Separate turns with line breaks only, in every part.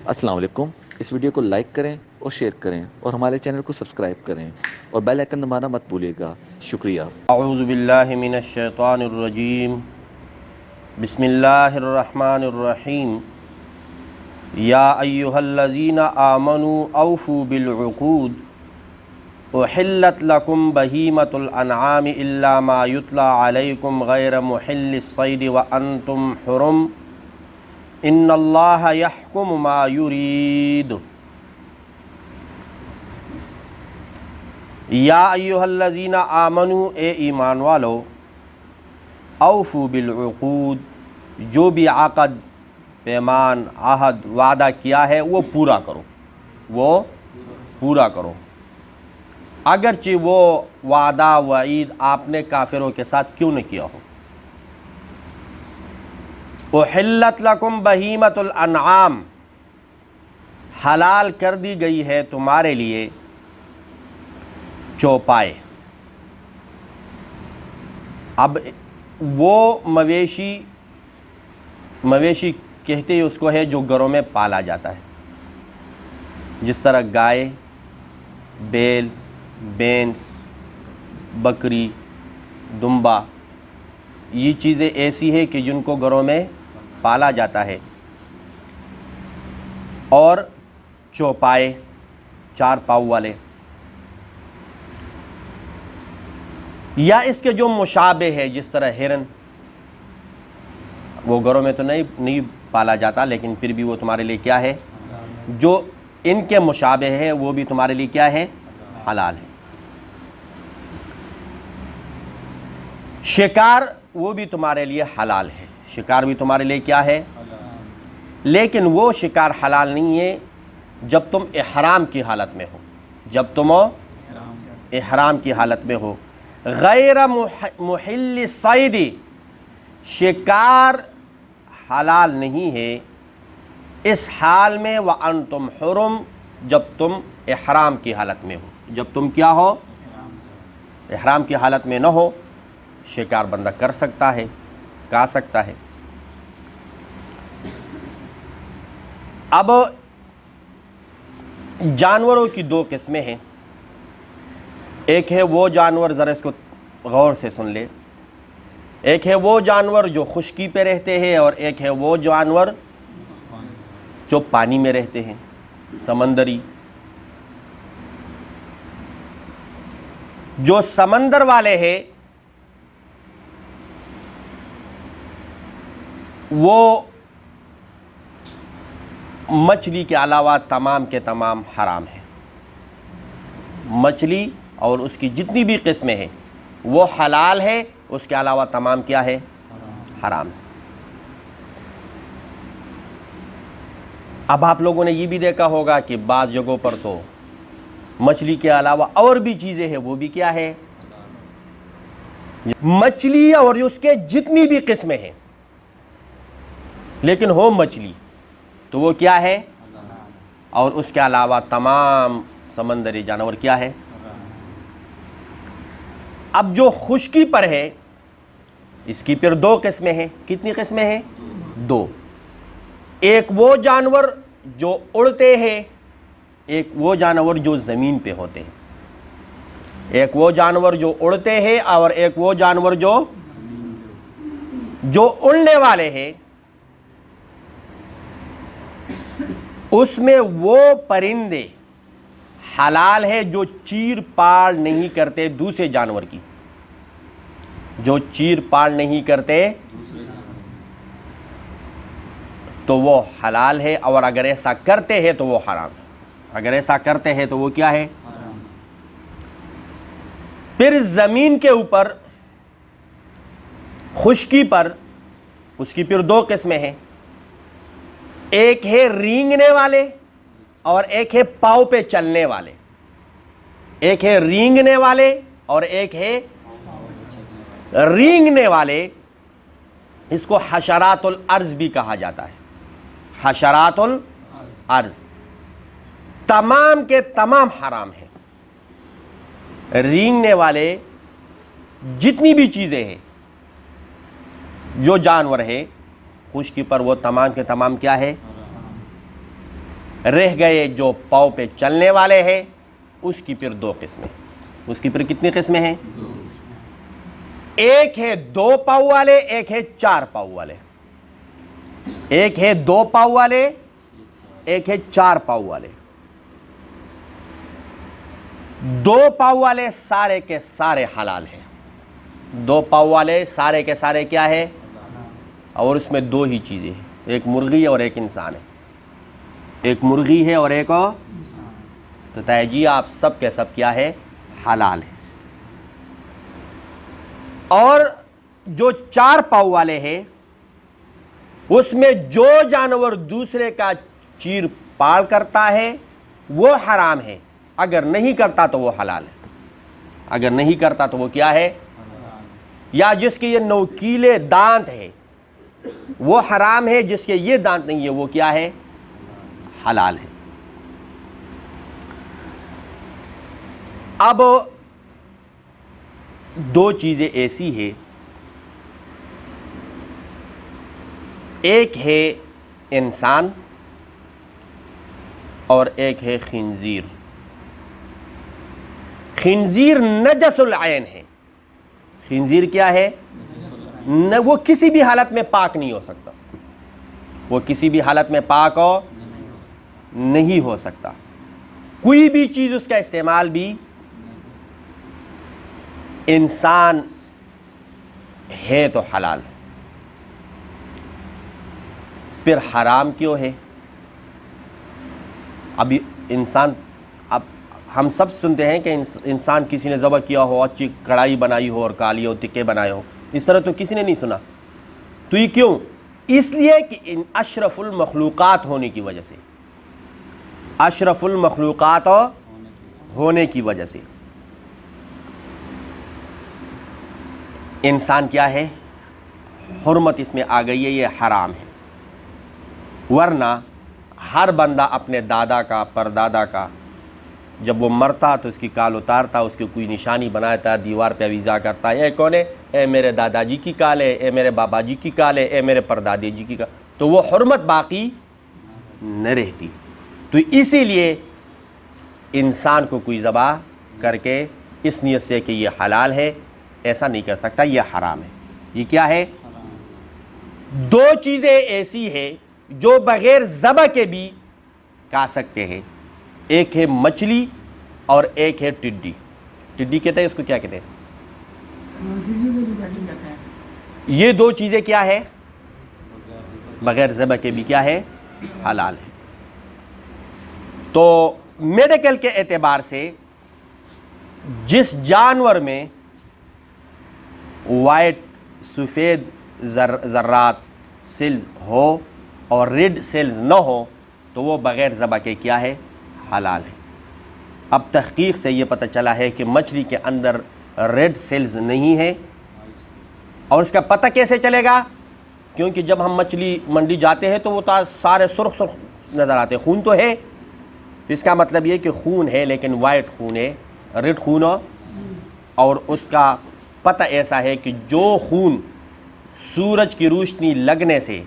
السلام علیکم. اس ویڈیو کو لائک کریں اور شیئر کریں اور ہمارے چینل کو سبسکرائب کریں اور بیل آئکن دبانا مت بھولیے گا. شکریہ.
اعوذ باللہ من الشیطان الرجیم. بسم اللہ الرحمن الرحیم. یا ایہا الذین آمنوا اوفوا بالعقود احلت لکم بہیمۃ الانعام الا ما یتلی علیکم غیر محل الصید وانتم حرم ان اللہ یحکم ما یرید. یا ایہا الذین آمنوا، اے ایمان والو، اوفوا بالعقود، جو بھی عقد، پیمان، عہد، وعدہ کیا ہے وہ پورا کرو، وہ پورا کرو، اگرچہ وہ وعدہ وعید آپ نے کافروں کے ساتھ کیوں نہ کیا ہو. احلت لکم بہیمۃ الانعام، حلال کر دی گئی ہے تمہارے لیے چوپائے. اب وہ مویشی کہتے ہیں اس کو ہے جو گھروں میں پالا جاتا ہے، جس طرح گائے، بیل، بینس، بکری، دمبا، یہ چیزیں ایسی ہیں کہ جن کو گھروں میں پالا جاتا ہے. اور چوپائے، چار پاؤں والے، یا اس کے جو مشابہ ہے، جس طرح ہرن، وہ گھروں میں تو نہیں پالا جاتا لیکن پھر بھی وہ تمہارے لیے کیا ہے، جو ان کے مشابہ ہے وہ بھی تمہارے لیے کیا ہے، حلال ہے. شکار وہ بھی تمہارے لیے حلال ہے، شکار بھی تمہارے لیے کیا ہے، لیکن وہ شکار حلال نہیں ہے جب تم احرام کی حالت میں ہو، جب تم احرام کی حالت میں ہو. غیر محل الصید، شکار حلال نہیں ہے اس حال میں وانتم حرم، جب تم احرام کی حالت میں ہو. جب تم کیا ہو، احرام کی حالت میں نہ ہو، شکار بندہ کر سکتا ہے، کھا سکتا ہے. اب جانوروں کی دو قسمیں ہیں. ایک ہے وہ جانور، ذرا اس کو غور سے سن لے، ایک ہے وہ جانور جو خشکی پہ رہتے ہیں اور ایک ہے وہ جانور جو پانی میں رہتے ہیں، سمندری. جو سمندر والے ہیں وہ مچھلی کے علاوہ تمام کے تمام حرام ہیں. مچھلی اور اس کی جتنی بھی قسمیں ہیں وہ حلال ہے، اس کے علاوہ تمام کیا ہے، حرام ہے. اب آپ لوگوں نے یہ بھی دیکھا ہوگا کہ بعض جگہوں پر تو مچھلی کے علاوہ اور بھی چیزیں ہیں وہ بھی کیا ہے، مچھلی اور اس کے جتنی بھی قسمیں ہیں، لیکن ہو مچھلی تو وہ کیا ہے، اور اس کے علاوہ تمام سمندری جانور کیا ہے. اب جو خشکی پر ہے اس کی پھر دو قسمیں ہیں. کتنی قسمیں ہیں؟ دو. ایک وہ جانور جو اڑتے ہیں، ایک وہ جانور جو زمین پہ ہوتے ہیں. ایک وہ جانور جو اڑتے ہیں اور ایک وہ جانور جو اڑنے والے ہیں. اس میں وہ پرندے حلال ہے جو چیر پاڑ نہیں کرتے دوسرے جانور کی، جو چیر پاڑ نہیں کرتے تو وہ حلال ہے، اور اگر ایسا کرتے ہیں تو وہ حرام ہے. اگر ایسا کرتے ہیں تو وہ کیا ہے، پھر زمین کے اوپر خشکی پر اس کی پھر دو قسمیں ہیں. ایک ہے رینگنے والے اور ایک ہے پاؤں پہ چلنے والے. ایک ہے رینگنے والے اور ایک ہے رینگنے والے. اس کو حشرات الارض بھی کہا جاتا ہے. حشرات الارض تمام کے تمام حرام ہیں. رینگنے والے جتنی بھی چیزیں ہیں، جو جانور ہے خشکی پر، وہ تمام کے تمام کیا ہے، رہ گئے جو پاؤں پہ چلنے والے ہیں اس کی پھر دو قسمیں. اس کی پھر کتنی قسمیں ہیں؟ ایک ہے 2 پاؤں والے، ایک ہے 4 پاؤں والے. ایک ہے 2 پاؤں والے، ایک ہے 4 پاؤں والے. 2 پاؤں والے سارے کے سارے حلال ہیں. 2 پاؤں والے سارے کے سارے کیا ہے؟ اور اس میں 2 ہی چیزیں ہیں، ایک مرغی اور ایک انسان ہے. ایک مرغی ہے اور ایک اور تو جی آپ سب کے سب کیا ہے؟ حلال ہے. اور جو 4 پاؤں والے ہیں اس میں جو جانور دوسرے کا چیر پاڑ کرتا ہے وہ حرام ہے، اگر نہیں کرتا تو وہ حلال ہے. اگر نہیں کرتا تو وہ کیا ہے؟ یا جس کے یہ نوکیلے دانت ہے وہ حرام ہے، جس کے یہ دانت نہیں ہے وہ کیا ہے؟ حلال ہے. اب 2 چیزیں ایسی ہیں، ایک ہے انسان اور ایک ہے خنزیر. خنزیر نجس العین ہے. خنزیر کیا ہے؟ وہ کسی بھی حالت میں پاک نہیں ہو سکتا. وہ کسی بھی حالت میں پاک ہو نہیں ہو سکتا. کوئی بھی چیز اس کا استعمال بھی. انسان ہے تو حلال، پھر حرام کیوں ہے؟ ابھی انسان، اب ہم سب سنتے ہیں کہ انسان کسی نے ذبح کیا ہو، اچھی کڑھائی بنائی ہو اور کالی ہو، تکے بنائے ہو، اس طرح تو کسی نے نہیں سنا. تو یہ کیوں؟ اس لیے کہ ان اشرف المخلوقات ہونے کی وجہ سے. اشرف المخلوقات ہونے کی وجہ سے انسان کیا ہے؟ حرمت اس میں آ گئی ہے، یہ حرام ہے. ورنہ ہر بندہ اپنے دادا کا، پردادا کا جب وہ مرتا تو اس کی کال اتارتا، اس کی کوئی نشانی بناتا، دیوار پہ اویزا کرتا، اے کون ہے؟ اے میرے دادا جی کی کال ہے، اے میرے بابا جی کی کال ہے، اے میرے پردادے جی کی کال. تو وہ حرمت باقی نہ رہتی. تو اسی لیے انسان کو کوئی ذبح کر کے اس نیت سے کہ یہ حلال ہے ایسا نہیں کر سکتا، یہ حرام ہے. یہ کیا ہے؟ 2 چیزیں ایسی ہیں جو بغیر ذبح کے بھی کھا سکتے ہیں. ایک ہے مچھلی اور ایک ہے ٹڈی. ٹڈی کہتے ہیں اس کو، کیا کہتے ہیں؟ یہ 2 چیزیں کیا ہے؟ بغیر ذبح کے بھی کیا ہے؟ حلال ہے. تو میڈیکل کے اعتبار سے جس جانور میں وائٹ سفید ذرات سیلز ہو اور ریڈ سیلز نہ ہو تو وہ بغیر ذبح کے کیا ہے؟ حلال ہے. اب تحقیق سے یہ پتہ چلا ہے کہ مچھلی کے اندر ریڈ سیلز نہیں ہے. اور اس کا پتہ کیسے چلے گا؟ کیونکہ جب ہم مچھلی منڈی جاتے ہیں تو وہ سارے سرخ نظر آتے ہیں. خون تو ہے، اس کا مطلب یہ کہ خون ہے لیکن وائٹ خون ہے، ریڈ خون ہو. اور اس کا پتہ ایسا ہے کہ جو خون سورج کی روشنی لگنے سے،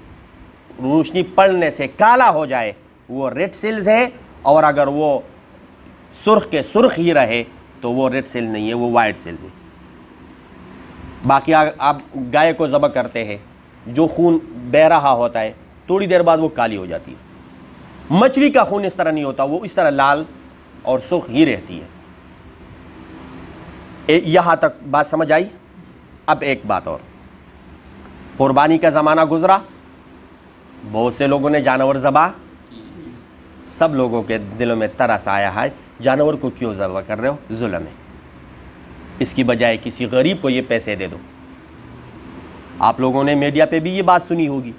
روشنی پڑنے سے کالا ہو جائے وہ ریڈ سیلز ہے، اور اگر وہ سرخ کے سرخ ہی رہے تو وہ ریڈ سیل نہیں ہے، وہ وائٹ سیلز ہے. باقی آپ گائے کو ذبح کرتے ہیں، جو خون بہہ رہا ہوتا ہے تھوڑی دیر بعد وہ کالی ہو جاتی ہے. مچھلی کا خون اس طرح نہیں ہوتا، وہ اس طرح لال اور سرخ ہی رہتی ہے. یہاں تک بات سمجھ آئی؟ اب ایک بات اور، قربانی کا زمانہ گزرا، بہت سے لوگوں نے جانور ذبح، سب لوگوں کے دلوں میں ترس آیا ہے جانور کو کیوں ذبح کر رہے ہو؟ ظلم ہے. اس کی بجائے کسی غریب کو یہ پیسے دے دو. آپ لوگوں نے میڈیا پہ بھی یہ بات سنی ہوگی.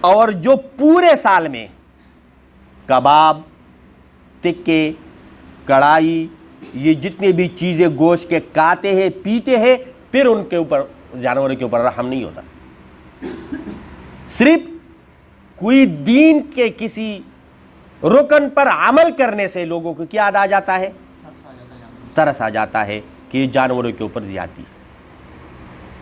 اور جو پورے سال میں کباب، تکے، کڑھائی، یہ جتنی بھی چیزیں گوشت کے کھاتے ہیں پیتے ہیں، پھر ان کے اوپر، جانوروں کے اوپر رحم نہیں ہوتا. صرف کوئی دین کے کسی رکن پر عمل کرنے سے لوگوں کو کیا یاد آ جاتا ہے؟ ترس آ جاتا ہے کہ یہ جانوروں کے اوپر زیادتی ہے.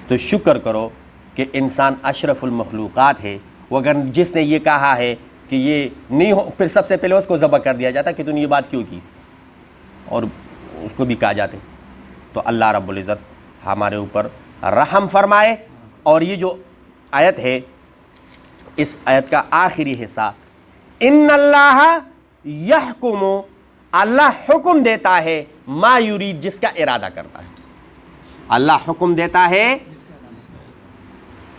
تو شکر کرو کہ انسان اشرف المخلوقات ہے. وہ اگر جس نے یہ کہا ہے کہ یہ نہیں ہو، پھر سب سے پہلے اس کو ذبح کر دیا جاتا کہ تو نے یہ بات کیوں کی، اور اس کو بھی کہا جاتے۔ تو اللہ رب العزت ہمارے اوپر رحم فرمائے۔ اور یہ جو آیت ہے، اس آیت کا آخری حصہ، ان اللہ یحکم، اللہ حکم دیتا ہے، ما یرید، جس کا ارادہ کرتا ہے۔ اللہ حکم دیتا ہے،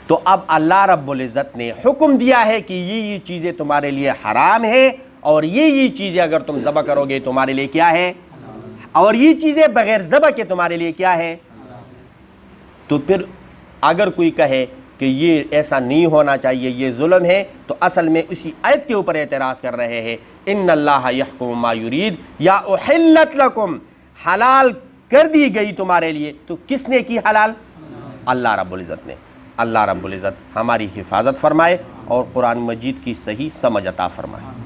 تو اب اللہ رب العزت نے حکم دیا ہے کہ یہ چیزیں تمہارے لیے حرام ہے، اور یہ چیزیں اگر تم ذبح کرو گے تمہارے لیے کیا ہے، اور یہ چیزیں بغیر ذبح کے تمہارے لیے کیا ہے۔ تو پھر اگر کوئی کہے کہ یہ ایسا نہیں ہونا چاہیے، یہ ظلم ہے، تو اصل میں اسی آیت کے اوپر اعتراض کر رہے ہیں۔ ان اللہ یحکم ما یرید، یا احلت لکم، حلال کر دی گئی تمہارے لیے۔ تو کس نے کی حلال؟ اللہ رب العزت نے۔ اللہ رب العزت ہماری حفاظت فرمائے اور قرآن مجید کی صحیح سمجھ عطا فرمائے۔